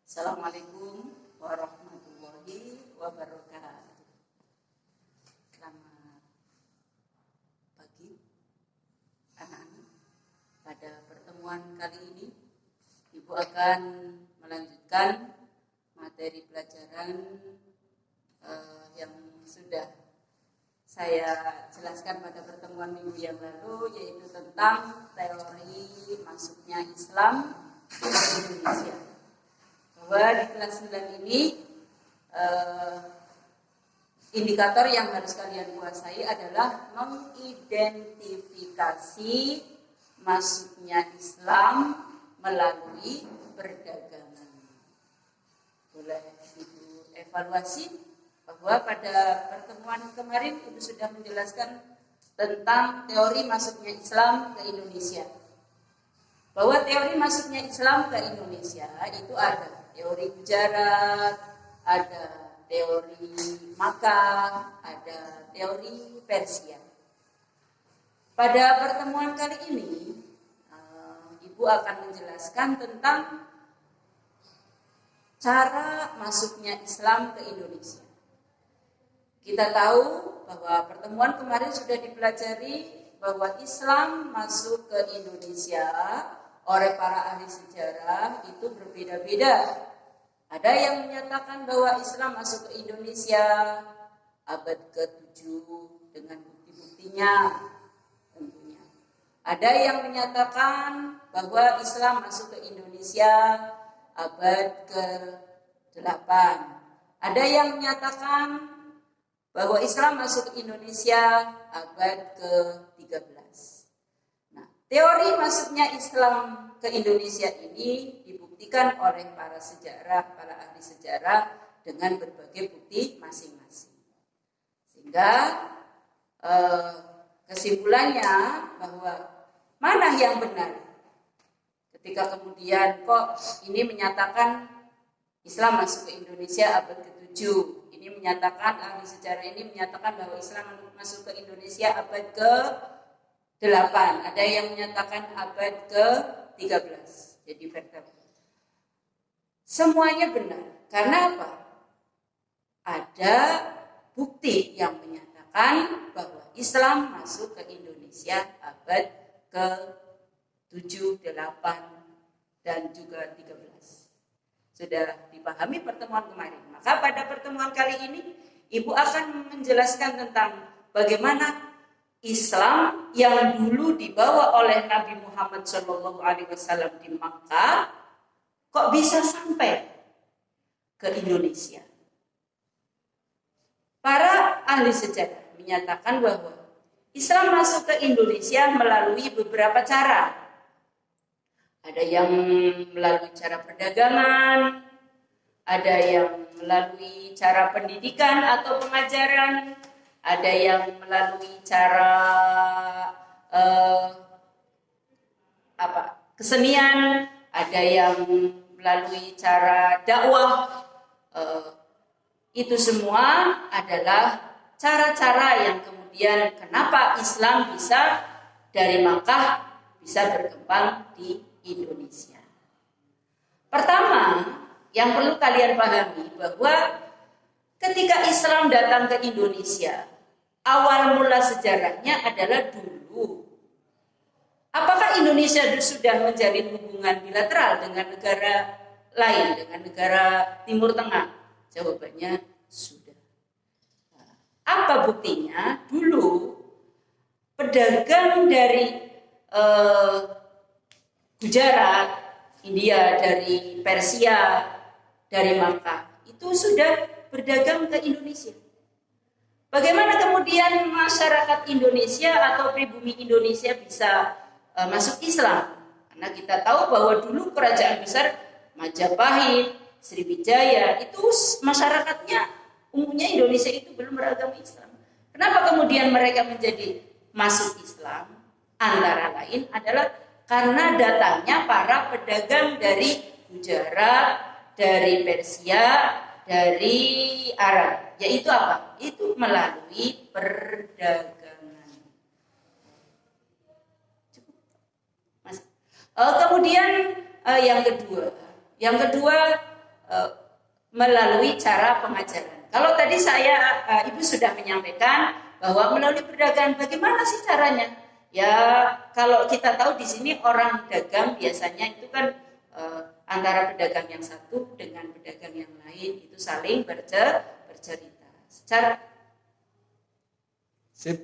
Assalamualaikum warahmatullahi wabarakatuh. Selamat pagi anak-anak. Pada pertemuan kali ini Ibu akan melanjutkan materi pelajaran yang sudah saya jelaskan pada pertemuan minggu yang lalu, yaitu tentang teori masuknya Islam ke Indonesia. Bahwa di kelas 9 ini indikator yang harus kalian kuasai adalah mengidentifikasi masuknya Islam melalui perdagangan. Boleh Ibu evaluasi bahwa pada pertemuan kemarin Ibu sudah menjelaskan tentang teori masuknya Islam ke Indonesia. Bahwa teori masuknya Islam ke Indonesia itu ada teori Gujarat, ada teori Makkah, ada teori Persia. Pada pertemuan kali ini, Ibu akan menjelaskan tentang cara masuknya Islam ke Indonesia. Kita tahu bahwa pertemuan kemarin sudah dipelajari bahwa Islam masuk ke Indonesia oleh para ahli sejarah itu berbeda-beda. Ada yang menyatakan bahwa Islam masuk ke Indonesia abad ke-7 dengan bukti-buktinya tentunya. Ada yang menyatakan bahwa Islam masuk ke Indonesia abad ke-8. Ada yang menyatakan bahwa Islam masuk ke Indonesia abad ke-13. Nah, teori masuknya Islam ke Indonesia ini dibuktikan oleh para ahli sejarah dengan berbagai bukti masing-masing. Sehingga kesimpulannya bahwa mana yang benar? Ketika kemudian kok ini menyatakan Islam masuk ke Indonesia abad ke-7, ini menyatakan ahli sejarah ini menyatakan bahwa Islam masuk ke Indonesia abad ke-8, ada yang menyatakan abad ke-13. Jadi vertebra. Semuanya benar. Karena apa? Ada bukti yang menyatakan bahwa Islam masuk ke Indonesia abad ke-7, 8, dan juga 13. Sudah dipahami pertemuan kemarin. Maka pada pertemuan kali ini Ibu akan menjelaskan tentang bagaimana Islam yang dulu dibawa oleh Nabi Muhammad SAW di Makkah kok bisa sampai ke Indonesia. Para ahli sejarah menyatakan bahwa Islam masuk ke Indonesia melalui beberapa cara. Ada yang melalui cara perdagangan, ada yang melalui cara pendidikan atau pengajaran, ada yang melalui cara kesenian, ada yang melalui cara dakwah. Itu semua adalah cara-cara yang kemudian kenapa Islam bisa dari Makkah bisa berkembang di Indonesia. Pertama, yang perlu kalian pahami bahwa ketika Islam datang ke Indonesia, awal mula sejarahnya adalah dulu. Apakah Indonesia sudah menjalin hubungan bilateral dengan negara lain, dengan negara Timur Tengah? Jawabannya sudah. Apa buktinya? Dulu pedagang dari Gujarat, India, dari Persia, dari Makkah itu sudah berdagang ke Indonesia. Bagaimana kemudian masyarakat Indonesia atau pribumi Indonesia bisa masuk Islam? Karena kita tahu bahwa dulu kerajaan besar Majapahit, Sriwijaya itu masyarakatnya umumnya Indonesia itu belum beragama Islam. Kenapa kemudian mereka menjadi masuk Islam? Antara lain adalah karena datangnya para pedagang dari Gujarat, dari Persia, dari Arab. Yaitu apa? Itu melalui perdagangan. Kemudian yang kedua melalui cara pengajaran. Kalau tadi Ibu sudah menyampaikan bahwa melalui perdagangan, bagaimana sih caranya? Ya, kalau kita tahu di sini orang dagang biasanya itu kan antara pedagang yang satu dengan pedagang yang lain itu saling bercerita. Secara